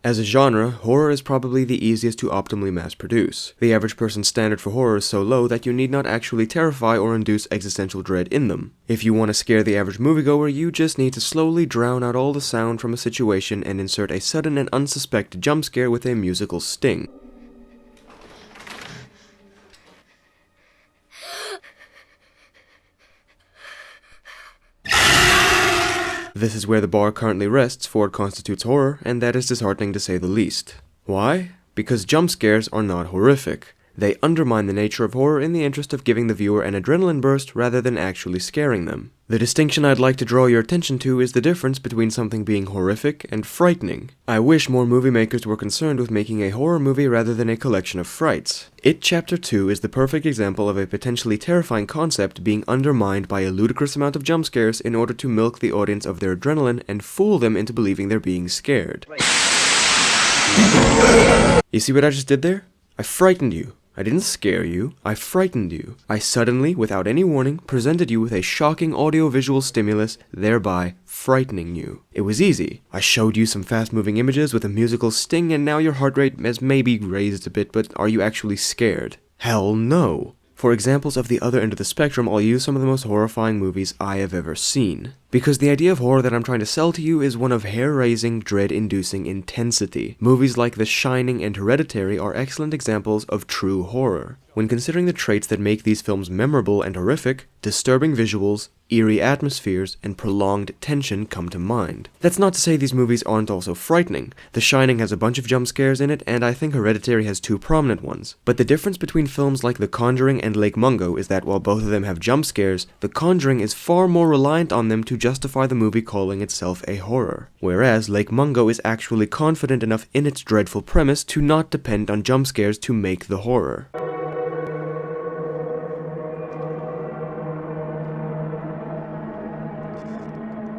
As a genre, horror is probably the easiest to optimally mass produce. The average person's standard for horror is so low that you need not actually terrify or induce existential dread in them. If you want to scare the average moviegoer, you just need to slowly drown out all the sound from a situation and insert a sudden and unsuspected jump scare with a musical sting. This is where the bar currently rests for what constitutes horror, and that is disheartening to say the least. Why? Because jump scares are not horrific. They undermine the nature of horror in the interest of giving the viewer an adrenaline burst rather than actually scaring them. The distinction I'd like to draw your attention to is the difference between something being horrific and frightening. I wish more movie makers were concerned with making a horror movie rather than a collection of frights. It Chapter 2 is the perfect example of a potentially terrifying concept being undermined by a ludicrous amount of jump scares in order to milk the audience of their adrenaline and fool them into believing they're being scared. You see what I just did there? I frightened you. I didn't scare you, I frightened you. I suddenly, without any warning, presented you with a shocking audio-visual stimulus, thereby frightening you. It was easy. I showed you some fast-moving images with a musical sting, and now your heart rate has maybe raised a bit, but are you actually scared? Hell no. For examples of the other end of the spectrum, I'll use some of the most horrifying movies I have ever seen. Because the idea of horror that I'm trying to sell to you is one of hair-raising, dread-inducing intensity. Movies like The Shining and Hereditary are excellent examples of true horror. When considering the traits that make these films memorable and horrific, disturbing visuals, eerie atmospheres, and prolonged tension come to mind. That's not to say these movies aren't also frightening. The Shining has a bunch of jump scares in it, and I think Hereditary has two prominent ones. But the difference between films like The Conjuring and Lake Mungo is that while both of them have jump scares, The Conjuring is far more reliant on them to justify the movie calling itself a horror. Whereas Lake Mungo is actually confident enough in its dreadful premise to not depend on jump scares to make the horror.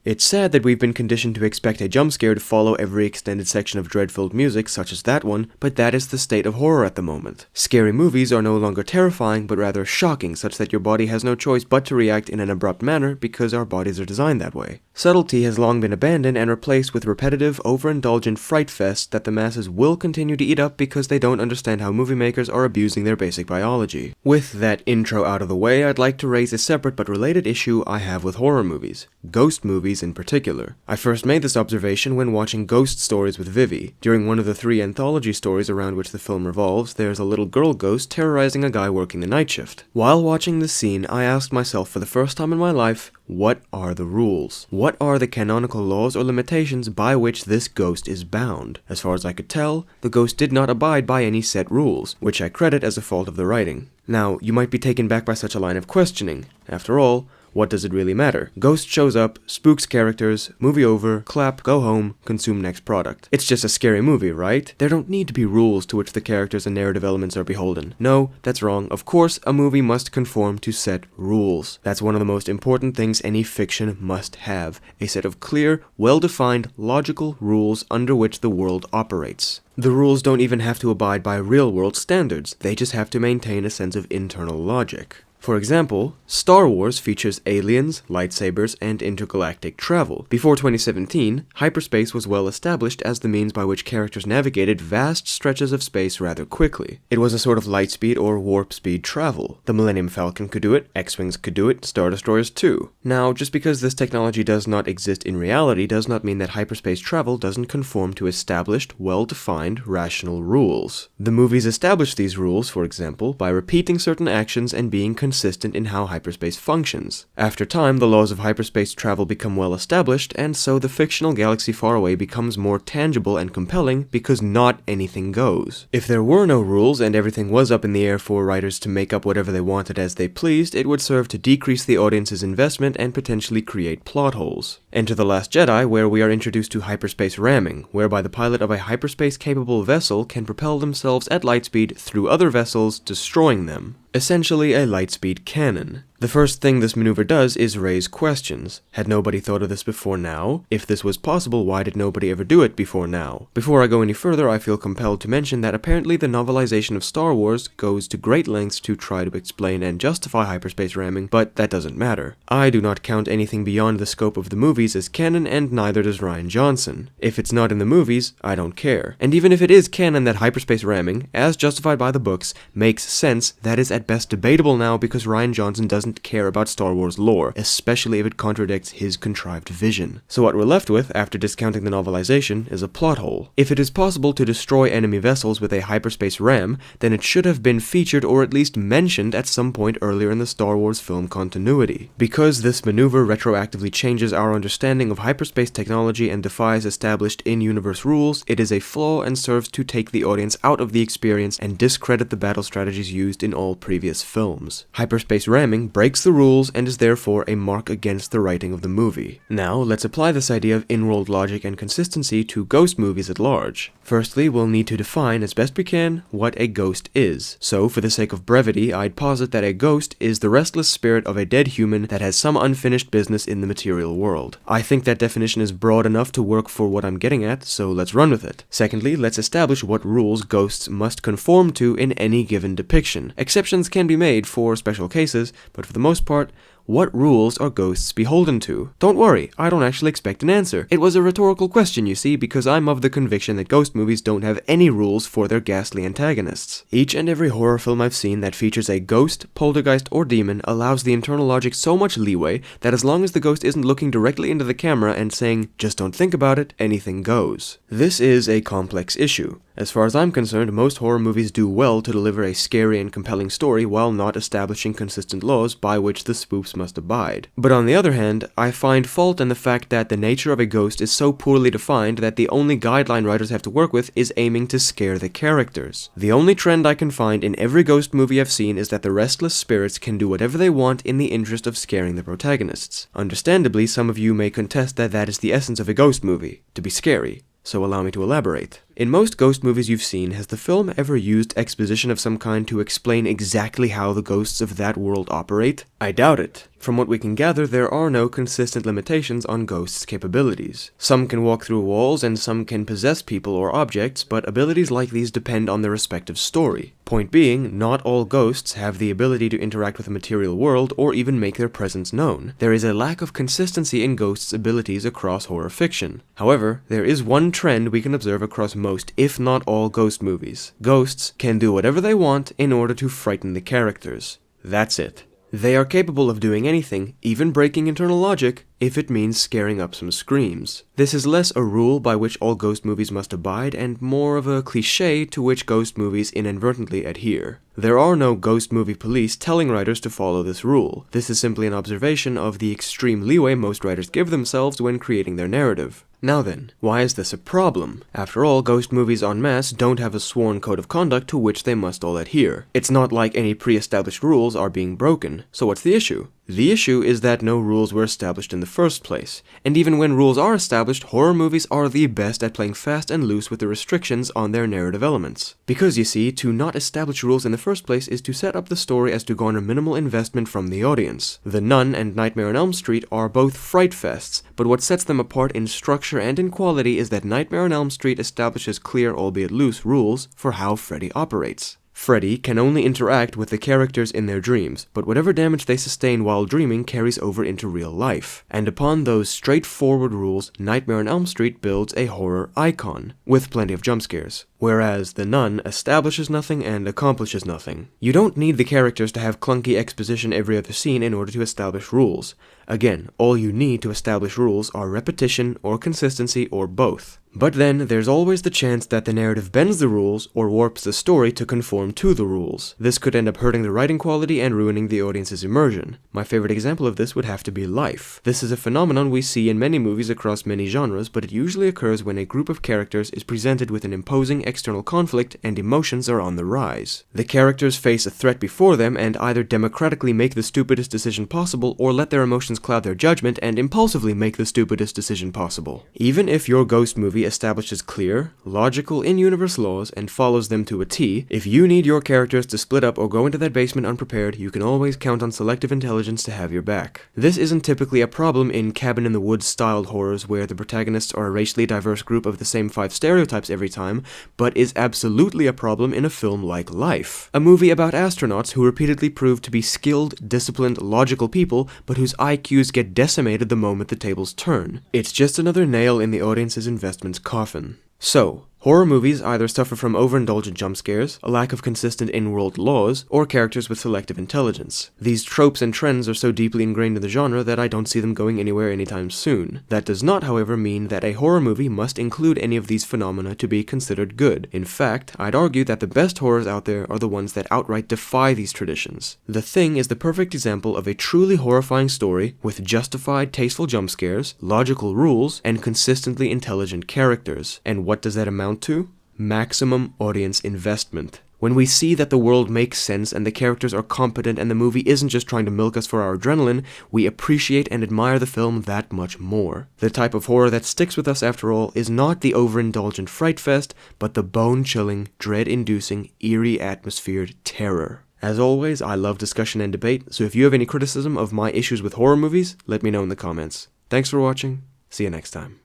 It's sad that we've been conditioned to expect a jump scare to follow every extended section of dread-filled music such as that one, but that is the state of horror at the moment. Scary movies are no longer terrifying, but rather shocking, such that your body has no choice but to react in an abrupt manner because our bodies are designed that way. Subtlety has long been abandoned and replaced with repetitive, overindulgent fright fests that the masses will continue to eat up because they don't understand how movie makers are abusing their basic biology. With that intro out of the way, I'd like to raise a separate but related issue I have with horror movies. Ghost movies in particular. I first made this observation when watching Ghost Stories with Vivi. During one of the 3 anthology stories around which the film revolves, there's a little girl ghost terrorizing a guy working the night shift. While watching this scene, I asked myself for the first time in my life, what are the rules? What are the canonical laws or limitations by which this ghost is bound? As far as I could tell, the ghost did not abide by any set rules, which I credit as a fault of the writing. Now, you might be taken back by such a line of questioning. After all, what does it really matter? Ghost shows up, spooks characters, movie over, clap, go home, consume next product. It's just a scary movie, right? There don't need to be rules to which the characters and narrative elements are beholden. No, that's wrong. Of course, a movie must conform to set rules. That's one of the most important things any fiction must have. A set of clear, well-defined, logical rules under which the world operates. The rules don't even have to abide by real-world standards. They just have to maintain a sense of internal logic. For example, Star Wars features aliens, lightsabers, and intergalactic travel. Before 2017, hyperspace was well established as the means by which characters navigated vast stretches of space rather quickly. It was a sort of lightspeed or warp speed travel. The Millennium Falcon could do it, X-Wings could do it, Star Destroyers too. Now, just because this technology does not exist in reality does not mean that hyperspace travel doesn't conform to established, well-defined, rational rules. The movies establish these rules, for example, by repeating certain actions and being consistent in how hyperspace functions. After time, the laws of hyperspace travel become well established, and so the fictional galaxy far away becomes more tangible and compelling because not anything goes. If there were no rules and everything was up in the air for writers to make up whatever they wanted as they pleased, it would serve to decrease the audience's investment and potentially create plot holes. Enter The Last Jedi, where we are introduced to hyperspace ramming, whereby the pilot of a hyperspace-capable vessel can propel themselves at lightspeed through other vessels, destroying them. Essentially a lightspeed cannon. The first thing this maneuver does is raise questions. Had nobody thought of this before now? If this was possible, why did nobody ever do it before now? Before I go any further, I feel compelled to mention that apparently the novelization of Star Wars goes to great lengths to try to explain and justify hyperspace ramming, but that doesn't matter. I do not count anything beyond the scope of the movies as canon, and neither does Rian Johnson. If it's not in the movies, I don't care. And even if it is canon that hyperspace ramming, as justified by the books, makes sense, that is at best debatable now because Rian Johnson doesn't care about Star Wars lore, especially if it contradicts his contrived vision. So what we're left with, after discounting the novelization, is a plot hole. If it is possible to destroy enemy vessels with a hyperspace ram, then it should have been featured or at least mentioned at some point earlier in the Star Wars film continuity. Because this maneuver retroactively changes our understanding of hyperspace technology and defies established in-universe rules, it is a flaw and serves to take the audience out of the experience and discredit the battle strategies used in all previous films. Hyperspace ramming breaks the rules and is therefore a mark against the writing of the movie. Now, let's apply this idea of in-world logic and consistency to ghost movies at large. Firstly, we'll need to define, as best we can, what a ghost is. So, for the sake of brevity, I'd posit that a ghost is the restless spirit of a dead human that has some unfinished business in the material world. I think that definition is broad enough to work for what I'm getting at, so let's run with it. Secondly, let's establish what rules ghosts must conform to in any given depiction. Exceptions can be made for special cases, but for the most part, what rules are ghosts beholden to? Don't worry, I don't actually expect an answer. It was a rhetorical question, you see, because I'm of the conviction that ghost movies don't have any rules for their ghastly antagonists. Each and every horror film I've seen that features a ghost, poltergeist, or demon allows the internal logic so much leeway that as long as the ghost isn't looking directly into the camera and saying, "Just don't think about it," anything goes. This is a complex issue. As far as I'm concerned, most horror movies do well to deliver a scary and compelling story while not establishing consistent laws by which the spoofs must abide. But on the other hand, I find fault in the fact that the nature of a ghost is so poorly defined that the only guideline writers have to work with is aiming to scare the characters. The only trend I can find in every ghost movie I've seen is that the restless spirits can do whatever they want in the interest of scaring the protagonists. Understandably, some of you may contest that that is the essence of a ghost movie, to be scary. So allow me to elaborate. In most ghost movies you've seen, has the film ever used exposition of some kind to explain exactly how the ghosts of that world operate? I doubt it. From what we can gather, there are no consistent limitations on ghosts' capabilities. Some can walk through walls and some can possess people or objects, but abilities like these depend on their respective story. Point being, not all ghosts have the ability to interact with the material world or even make their presence known. There is a lack of consistency in ghosts' abilities across horror fiction. However, there is one trend we can observe across most, if not all, ghost movies. Ghosts can do whatever they want in order to frighten the characters. That's it. They are capable of doing anything, even breaking internal logic, if it means scaring up some screams. This is less a rule by which all ghost movies must abide and more of a cliché to which ghost movies inadvertently adhere. There are no ghost movie police telling writers to follow this rule. This is simply an observation of the extreme leeway most writers give themselves when creating their narrative. Now then, why is this a problem? After all, ghost movies en masse don't have a sworn code of conduct to which they must all adhere. It's not like any pre-established rules are being broken. So what's the issue? The issue is that no rules were established in the first place, and even when rules are established, horror movies are the best at playing fast and loose with the restrictions on their narrative elements. Because, you see, to not establish rules in the first place is to set up the story as to garner minimal investment from the audience. The Nun and Nightmare on Elm Street are both fright fests, but what sets them apart in structure and in quality is that Nightmare on Elm Street establishes clear, albeit loose, rules for how Freddy operates. Freddy can only interact with the characters in their dreams, but whatever damage they sustain while dreaming carries over into real life. And upon those straightforward rules, Nightmare on Elm Street builds a horror icon, with plenty of jump scares. Whereas The Nun establishes nothing and accomplishes nothing. You don't need the characters to have clunky exposition every other scene in order to establish rules. Again, all you need to establish rules are repetition or consistency or both. But then, there's always the chance that the narrative bends the rules or warps the story to conform to the rules. This could end up hurting the writing quality and ruining the audience's immersion. My favorite example of this would have to be Life. This is a phenomenon we see in many movies across many genres, but it usually occurs when a group of characters is presented with an imposing external conflict and emotions are on the rise. The characters face a threat before them and either democratically make the stupidest decision possible or let their emotions cloud their judgment and impulsively make the stupidest decision possible. Even if your ghost movie establishes clear, logical in-universe laws and follows them to a T, if you need your characters to split up or go into that basement unprepared, you can always count on selective intelligence to have your back. This isn't typically a problem in cabin-in-the-woods styled horrors where the protagonists are a racially diverse group of the same 5 stereotypes every time, but is absolutely a problem in a film like Life, a movie about astronauts who repeatedly prove to be skilled, disciplined, logical people, but whose IQs get decimated the moment the tables turn. It's just another nail in the audience's investment's coffin. So, horror movies either suffer from overindulgent jump scares, a lack of consistent in-world laws, or characters with selective intelligence. These tropes and trends are so deeply ingrained in the genre that I don't see them going anywhere anytime soon. That does not, however, mean that a horror movie must include any of these phenomena to be considered good. In fact, I'd argue that the best horrors out there are the ones that outright defy these traditions. The Thing is the perfect example of a truly horrifying story with justified, tasteful jump scares, logical rules, and consistently intelligent characters. And what does that amount to? Maximum audience investment. When we see that the world makes sense and the characters are competent and the movie isn't just trying to milk us for our adrenaline, we appreciate and admire the film that much more. The type of horror that sticks with us after all is not the overindulgent fright fest, but the bone-chilling, dread-inducing, eerie atmosphered terror. As always, I love discussion and debate, so if you have any criticism of my issues with horror movies, let me know in the comments. Thanks for watching, see you next time.